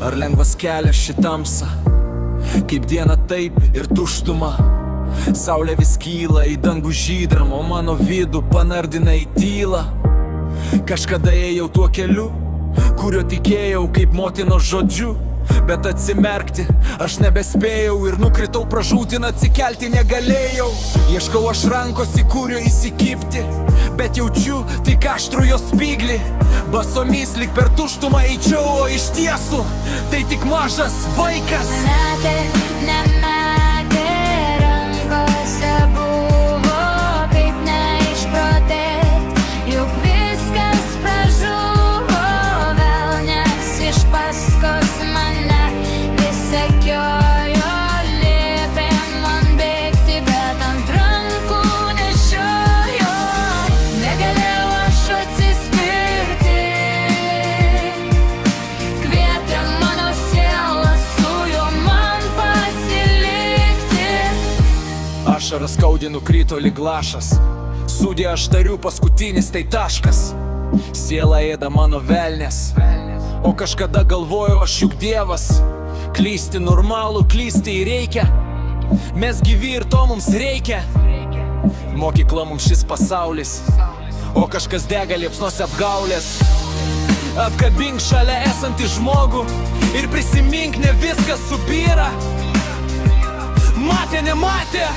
Ar lengvas kelias ši tamsa, kaip diena taip ir tuštuma. Saulė vis kyla į dangų žydram, o mano vidų panardina į tylą. Kažkada ėjau tuo keliu, kurio tikėjau kaip motinos žodžiu, bet atsimerkti aš nebespėjau ir nukritau pražūtin, atsikelti negalėjau. Ieškau aš rankos, į kurio įsikibti, bet jaučiu tik aštrų jo spyglį. Basomis lyg per tuštumą eičiau, o iš tiesų tai tik mažas vaikas. Nematė, rankose buvo kaip neišprotėt, juk viskas pražuvo, velnias iš paskos mane vis sekiojo, liepė man bėgti, bet ant rankų nešiojo. Negalėjau aš atsispirti, kvietė mano siela su juo man pasilikti. Ašaras skaudė nukrito lyg lašas, sudė aš tariu, paskutinis tai taškas. Siela ėda mano velnės, o kažkada galvojau aš juk Dievas. Klysti normalų, klysti ir reikia, mes gyvi ir to mums reikia. Mokykla mums šis pasaulis, o kažkas dega liepsnose apgaulės. Apkabink šalia esantį žmogų ir prisimink, ne viskas subyra. Matė, nematė,